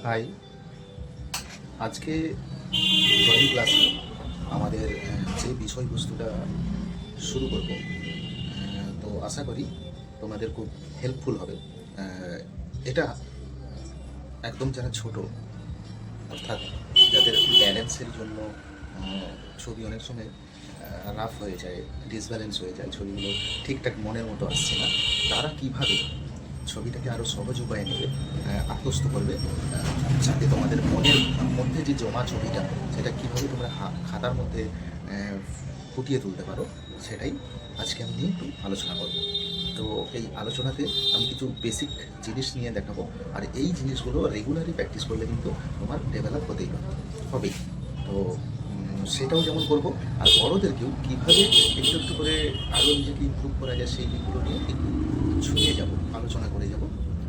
High, আজকে drawing ক্লাসে আমাদের যে বিষয়বস্তুটা শুরু করব, তো আশা করি তোমাদের খুব হেল্পফুল হবে। এটা একদম যারা ছোট, অর্থাৎ যাদের ব্যালেন্সের জন্য ছবি অনেক সময় রাফ হয়ে যায়, ডিসব্যালেন্স হয়ে যায়, ছবিগুলো ঠিকঠাক মনের মতো আসছে না, তারা কিভাবে ছবিটাকে আরও সহজ উপায়ে নেবে, আত্মস্থ করবে, যাতে তোমাদের মনের মধ্যে যে জমা ছবিটা সেটা কীভাবে তোমরা খাতার মধ্যে ফুটিয়ে তুলতে পারো, সেটাই আজকে আমি নিয়ে একটু আলোচনা করব। তো এই আলোচনাতে আমি কিছু বেসিক জিনিস নিয়ে দেখাবো, আর এই জিনিসগুলো রেগুলারলি প্র্যাকটিস করলে কিন্তু তোমার ডেভেলপ হবেই। তো সেটাও যেমন করবো, আর বড়োদেরকেও কীভাবে একটু একটু করে আরও নিজেকে ইমপ্রুভ করা যায় সেই দিকগুলো নিয়ে একটু ছুঁয়ে যাব, আলোচনা করে যাব।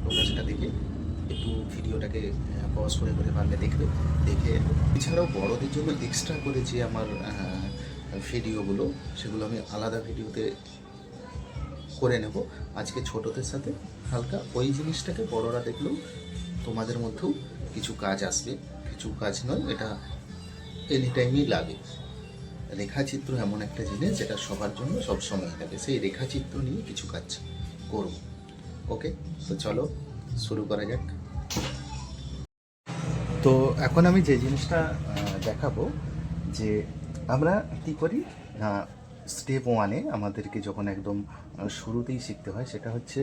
তোমরা সেটা দেখে একটু ভিডিওটাকে পজ করে করে পারলে দেখবে, দেখে এছাড়াও বড়োদের জন্য এক্সট্রা করে যে আমার ভিডিওগুলো, সেগুলো আমি আলাদা ভিডিওতে করে নেব। আজকে ছোটদের সাথে হালকা ওই জিনিসটাকে বড়রা দেখলেও তোমাদের মধ্যেও কিছু কাজ আসবে, কিছু কাজ নয়, এটা এনি টাইমই লাগে। রেখাচিত্র এমন একটা জিনিস যেটা সবার জন্য সব সময় লাগে, সেই রেখাচিত্র নিয়ে কিছু কাজ করব। ওকে, তো চলো শুরু করা যাক। তো এখন আমি যে জিনিসটা দেখাবো, যে আমরা কী করি না, স্টেপ ওয়ানে আমাদেরকে যখন একদম শুরুতেই শিখতে হয়, সেটা হচ্ছে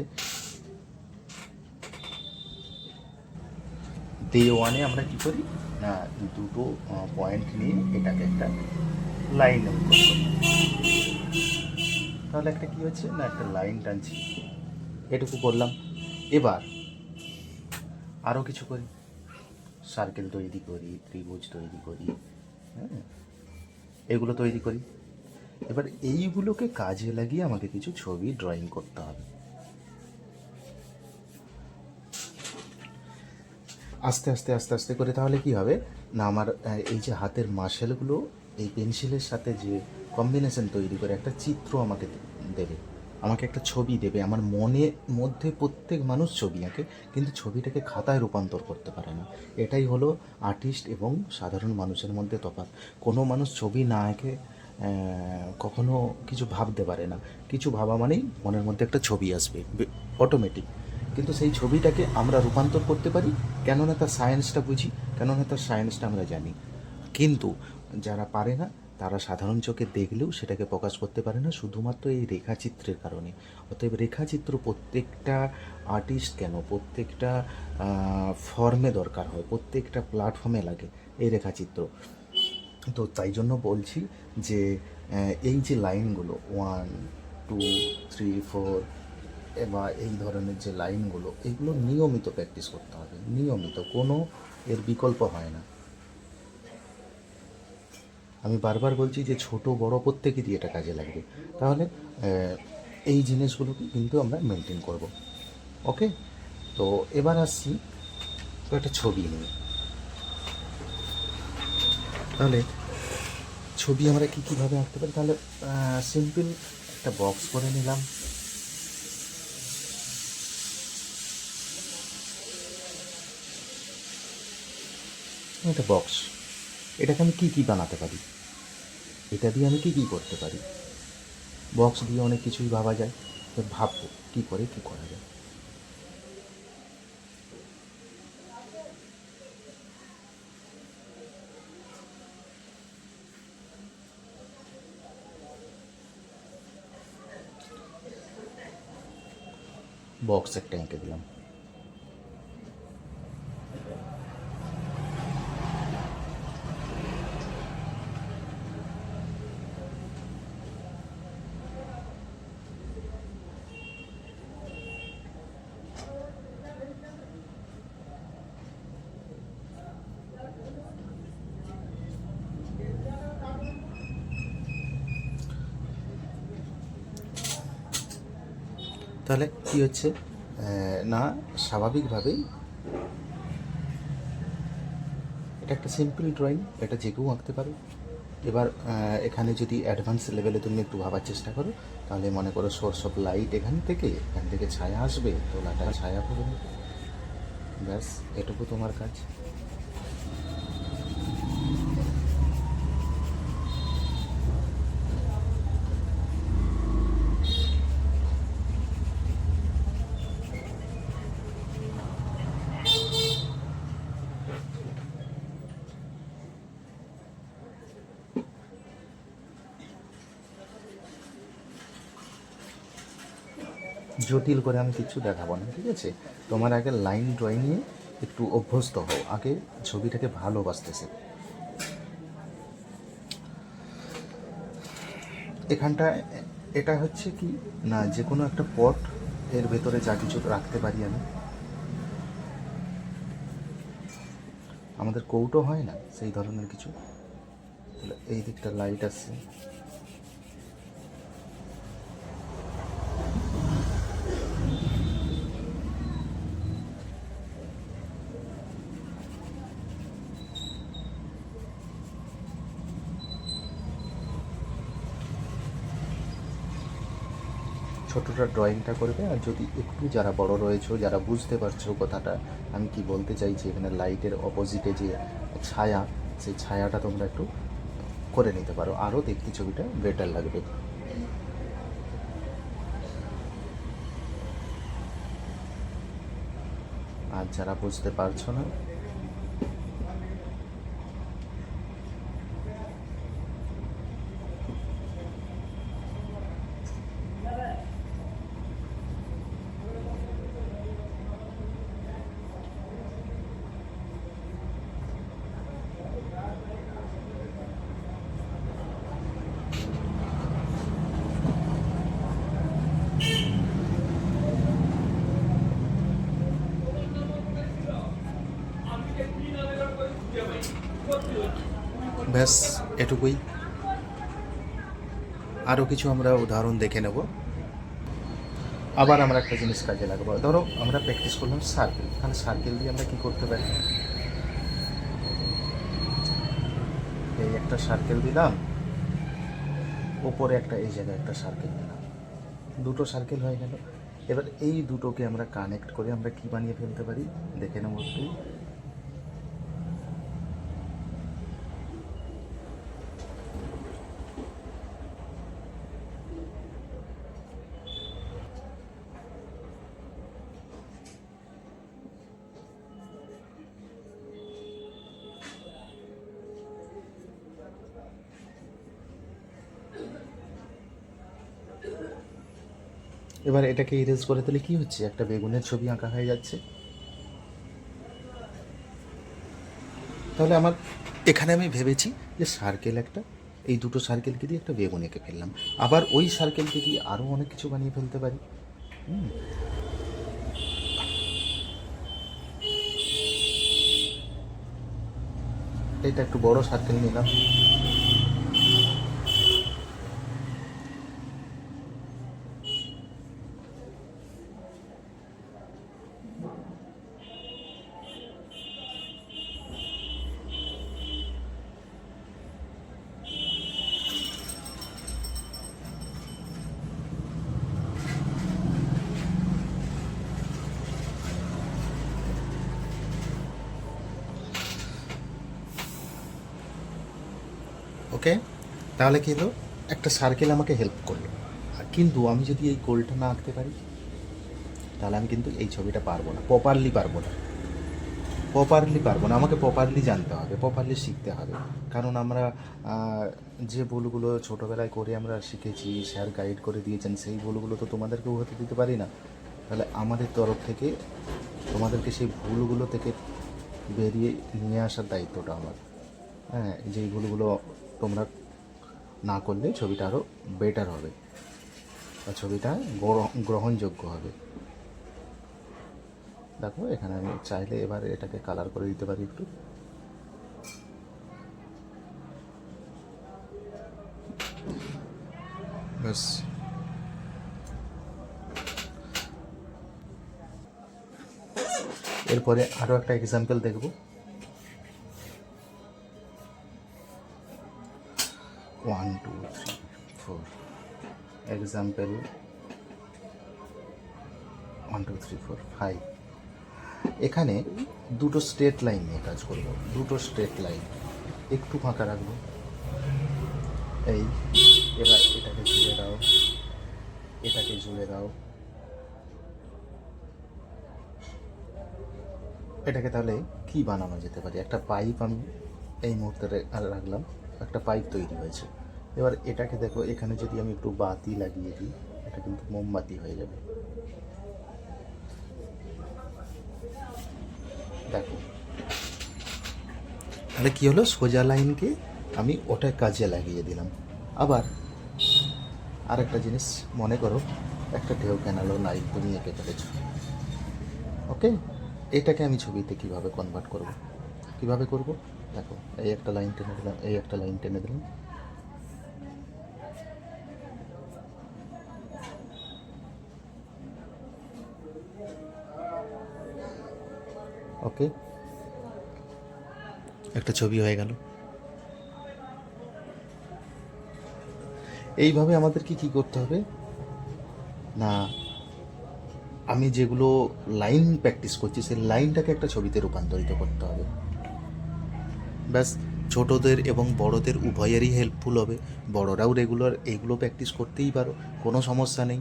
ডে ওয়ানে আমরা কী করি না, দুটো পয়েন্ট নিয়ে এটাকে একটা লাইন অঙ্কন করি। তাহলে একটা কী হচ্ছে না, একটা লাইন টানছি, এটুকু করলাম। এবার আরও কিছু করি, সার্কেল তৈরি করি, ত্রিভুজ তৈরি করি, হ্যাঁ, এগুলো তৈরি করি। এবার এইগুলোকে কাজে লাগিয়ে আমাকে কিছু ছবি ড্রয়িং করতে হবে। আস্তে আস্তে আস্তে আস্তে করে তাহলে কি হবে না, আমার এই যে হাতের মাসেলগুলো এই পেন্সিলের সাথে যে কম্বিনেশন তৈরি করে একটা চিত্র আমাকে দেবে, আমাকে একটা ছবি দেবে। আমার মনের মধ্যে প্রত্যেক মানুষ ছবি আঁকে, কিন্তু ছবিটাকে খাতায় রূপান্তর করতে পারে না। এটাই হলো আর্টিস্ট এবং সাধারণ মানুষের মধ্যে তফাৎ। কোনো মানুষ ছবি না এঁকে কখনো কিছু ভাবতে পারে না। কিছু ভাবা মানেই মনের মধ্যে একটা ছবি আসবে অটোমেটিক, কিন্তু সেই ছবিটাকে আমরা রূপান্তর করতে পারি, কেননা তার সায়েন্সটা বুঝি, কেননা তার সায়েন্সটা আমরা জানি। কিন্তু যারা পারে না, তারা সাধারণ চোখে দেখলেও সেটাকে প্রকাশ করতে পারে না, শুধুমাত্র এই রেখাচিত্রের কারণে। অতএব রেখাচিত্র প্রত্যেকটা আর্টিস্ট কেন, প্রত্যেকটা ফর্মে দরকার হয়, প্রত্যেকটা প্ল্যাটফর্মে লাগে এই রেখাচিত্র। তো তাই জন্য বলছি যে এই যে লাইনগুলো 1, 2, 3, 4 বা এই ধরনের যে লাইনগুলো, এগুলো নিয়মিত প্র্যাকটিস করতে হবে, নিয়মিত, কোনো এর বিকল্প হয় না। আমি বারবার বলছি যে ছোট বড় প্রত্যেকেরই এটা কাজে লাগবে। তাহলে এই জিনিসগুলোকে কিন্তু আমরা মেনটেন করব। ওকে, তো এবার আসছি তো একটা ছবি নিয়ে। তাহলে ছবি আমরা কীভাবে আঁকতে পারি, তাহলে সিম্পল একটা বক্স করে নিলাম। একটা বক্স, এটাকে আমি কী বানাতে পারি, এটা দিয়ে আমি কী করতে পারি। বক্স দিয়ে অনেক কিছুই ভাবা যায়, তো ভাববো কী করা যায়। বক্স একটা এঁকে দিলাম। তাহলে কী হচ্ছে না, স্বাভাবিকভাবেই এটা একটা সিম্পল ড্রয়িং, এটা যে কেউ আঁকতে পারে। এবার এখানে যদি অ্যাডভান্স লেভেলে তুমি একটু ভাবার চেষ্টা করো, তাহলে মনে করো সোর্স অফ লাইট এখান থেকে ছায়া আসবে, তোলাটা ছায়া পড়বে, ব্যাস, এটুকু তোমার কাজ। জটিল করে আমি কিছু দেখাবো না, ঠিক আছে? তোমার আগে লাইন ড্রয়িংয়ে একটু অভ্যস্ত হও, আগে ছবিটাকে ভালোবাসতেছে। এখানটা এটা হচ্ছে কি না, যে কোনো একটা পট এর ভেতরে যা কিছু রাখতে পারি আমি, আমাদের কৌটো হয় না সেই ধরনের কিছু। তাহলে এই দিকটা লাইট আসছে, ছোটোটা ড্রয়িংটা করবে। আর যদি একটু যারা বড় রয়েছো, যারা বুঝতে পারছো কথাটা আমি কি বলতে চাইছি, এখানে লাইটের অপোজিটে যে ছায়া, সেই ছায়াটা তোমরা একটু করে নিতে পারো, আরও দেখতে ছবিটা বেটার লাগবে। আর যারা বুঝতে পারছো না, ব্যাস এটুকুই। আরও কিছু আমরা উদাহরণ দেখে নেব। আবার আমরা একটা জিনিস কাজে লাগাবো। ধরো আমরা প্র্যাকটিস করলাম সার্কেল, তাহলে সার্কেল দিয়ে আমরা কী করতে পারি, এই একটা সার্কেল দিলাম, ওপরে একটা এই জায়গায় একটা সার্কেল দিলাম, দুটো সার্কেল হয়ে গেল। এবার এই দুটোকে আমরা কানেক্ট করে আমরা কি বানিয়ে ফেলতে পারি দেখে নেব একটু। এবার এটাকে ইরেজ করে দিলে কি হচ্ছে, একটা বেগুনের ছবি আঁকা হয়ে যাচ্ছে। তাহলে আমার এখানে আমি ভেবেছি যে সার্কেল একটা, এই দুটো সার্কেলকে দিয়ে একটা বেগুন এঁকে ফেললাম, আবার ওই সার্কেলকে দিয়ে আরও অনেক কিছু বানিয়ে ফেলতে পারি। এটা একটু বড় সার্কেল নিলাম, ওকে? তাহলে কি হলো, একটা সার্কেল আমাকে হেল্প করলো। কিন্তু আমি যদি এই গোলটা না আঁকতে পারি, তাহলে আমি কিন্তু এই ছবিটা পারবো না, প্রপারলি পারবো না, আমাকে প্রপারলি জানতে হবে, প্রপারলি শিখতে হবে। কারণ আমরা যে ভুলগুলো ছোটোবেলায় করে আমরা শিখেছি, স্যার গাইড করে দিয়েছেন, সেই ভুলগুলো তো তোমাদেরকেও হতে দিতে পারি না। তাহলে আমাদের তরফ থেকে তোমাদেরকে সেই ভুলগুলো থেকে বেরিয়ে নিয়ে আসার দায়িত্বটা আমার। হ্যাঁ, যেই ভুলগুলো তোমরা না করলে ছবিটা আরও বেটার হবে, বা ছবিটা গ্রহণযোগ্য হবে। দেখো এখানে আমি চাইলে এবার এটাকে কালার করে দিতে পারি একটু। ব্যাস, এরপরে আরও একটা এক্সাম্পল দেখব। 1 2 3 4 এক্সাম্পল 1 2 3 4 5। এখানে দুটো স্ট্রেট লাইন নিয়ে কাজ করব, দুটো স্ট্রেট লাইন একটু ফাঁকা রাখবো। এই এবার এটাকে জুড়ে দাও, এটাকে জুড়ে দাও, এটাকে তাহলে কি বানানো যেতে পারে? একটা পাইপ আমি এই মুহূর্তে রাখলাম, একটা পাইপ তৈরি হয়েছে। এবার এটাকে দেখো, এখানে যদি আমি একটু বাতি লাগিয়ে দিই, এটা কিন্তু মোমবাতি হয়ে যাবে। দেখো তাহলে কি হলো, সোজা লাইনকে আমি ওটা কাজে লাগিয়ে দিলাম। আবার আরেকটা জিনিস মনে করো, একটা ঢেউ ক্যানালও লাইন তুমি এঁকে ফেলেছো, ওকে? এটাকে আমি ছবিতে কিভাবে কনভার্ট করব, কিভাবে করব? দেখো, এই একটা লাইন টেনে দিলাম, এই একটা লাইন টেনে দিলাম, ওকে, একটা ছবি হয়ে গেল। এইভাবে আমাদেরকে কি করতে হবে না, আমি যেগুলো লাইন প্র্যাকটিস করছি সেই লাইনটাকে একটা ছবিতে রূপান্তরিত করতে হবে। ব্যাস, ছোটদের এবং বড়দের উভয়েরই হেল্পফুল হবে। বড়রাও রেগুলার এইগুলো প্র্যাকটিস করতেই পারো, কোনো সমস্যা নেই।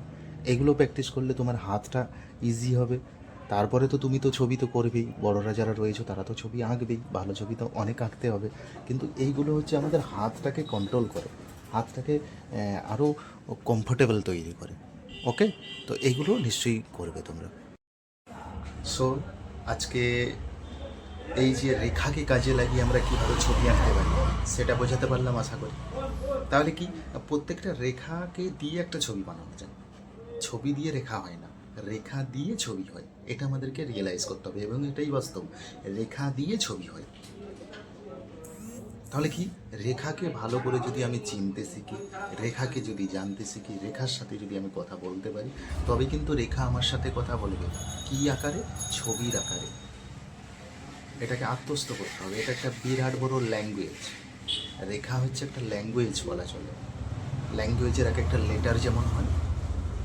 এগুলো প্র্যাকটিস করলে তোমার হাতটা ইজি হবে। তারপরে তো তুমি তো ছবি তো করবেই, বড়রা যারা রয়েছে তারা তো ছবি আঁকবেই, ভালো ছবি তো অনেক আঁকতে হবে। কিন্তু এইগুলো হচ্ছে আমাদের হাতটাকে কন্ট্রোল করে, হাতটাকে আরও কমফোর্টেবল তৈরি করে, ওকে? তো এইগুলো নিশ্চয়ই করবে তোমরা। সো আজকে এই যে রেখাকে কাজে লাগিয়ে আমরা কীভাবে ছবি আঁকতে পারি সেটা বোঝাতে পারলাম আশা করি। তাহলে কি, প্রত্যেকটা রেখাকে দিয়ে একটা ছবি বানানো যায়, ছবি দিয়ে রেখা হয় না, রেখা দিয়ে ছবি হয়। এটা আমাদেরকে রিয়েলাইজ করতে হবে এবং এটাই বাস্তব, রেখা দিয়ে ছবি হয়। তাহলে কি, রেখাকে ভালো করে যদি আমি চিনতে শিখি, রেখাকে যদি জানতে শিখি, রেখার সাথে যদি আমি কথা বলতে পারি, তবে কিন্তু রেখা আমার সাথে কথা বলবে। কী আকারে? ছবির আকারে। এটাকে আত্মস্থ করতে হবে। এটা একটা বিরাট বড় ল্যাঙ্গুয়েজ। রেখা হচ্ছে একটা ল্যাঙ্গুয়েজ বলা চলে। ল্যাঙ্গুয়েজের এক একটা লেটার যেমন হয়,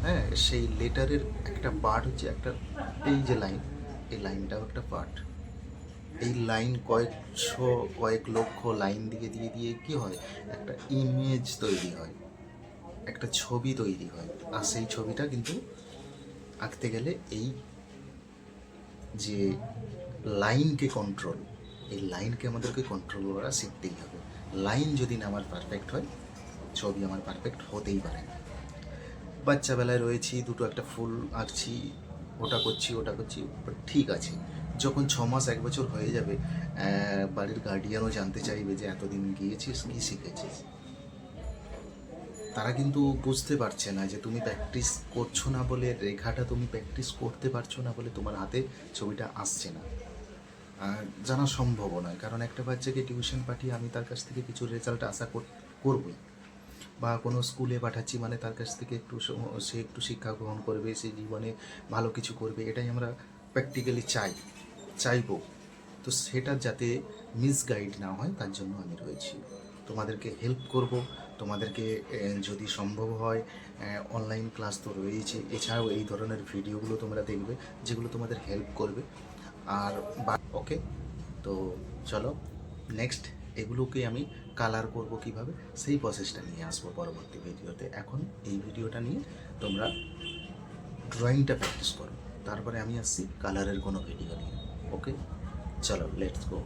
হ্যাঁ, সেই লেটারের একটা পার্ট হচ্ছে একটা, এই যে লাইন, এই লাইনটাও একটা পার্ট। এই লাইন কয়েকশো কয়েক লক্ষ লাইন দিয়ে দিয়ে দিয়ে কী হয়, একটা ইমেজ তৈরি হয়, একটা ছবি তৈরি হয়। আর সেই ছবিটা কিন্তু আঁকতে গেলে এই যে লাইনকে কন্ট্রোল, এই লাইনকে আমাদেরকে কন্ট্রোল করা শিখতেই হবে। লাইন যদি না আমার পারফেক্ট হয়, ছবি আমার পারফেক্ট হতেই পারে না। বাচ্চাবেলায় রয়েছি, দুটো একটা ফুল আঁকছি, ওটা করছি ওটা করছি, ঠিক আছে। যখন 6 মাস 1 বছর হয়ে যাবে, বাড়ির গার্ডিয়ানও জানতে চাইবে যে এতদিন গিয়েছিস, কী শিখেছিস। তারা কিন্তু বুঝতে পারছে না যে তুমি প্র্যাকটিস করছো না বলে, রেখাটা তুমি প্র্যাকটিস করতে পারছো না বলে তোমার হাতে ছবিটা আসছে না। জানা সম্ভবও নয়, কারণ একটা বাচ্চাকে টিউশন পাঠিয়ে আমি তার কাছ থেকে কিছু রেজাল্ট আশা করবই, বা কোনো স্কুলে পাঠাচ্ছি মানে তার কাছ থেকে সে একটু শিক্ষা গ্রহণ করবে, সে জীবনে ভালো কিছু করবে, এটাই আমরা প্র্যাকটিক্যালি চাইবো। তো সেটা যাতে মিসগাইড না হয় তার জন্য আমি রয়েছি, তোমাদেরকে হেল্প করব। তোমাদেরকে যদি সম্ভব হয়, অনলাইন ক্লাস তো রয়েছে, এছাড়াও এই ধরনের ভিডিওগুলো তোমরা দেখবে যেগুলো তোমাদের হেল্প করবে। আর ওকে, তো চলো নেক্সট এগুলোকে আমি কালার করব কিভাবে, সেই প্রসেসটা নিয়ে আসবো পরবর্তী ভিডিওতে। এখন এই ভিডিওটা নিয়ে তোমরা ড্রয়িংটা প্র্যাকটিস করো, তারপরে আমি আসছি কালারের কোনো ভিডিও নিয়ে। ওকে, চলো লেটস গো।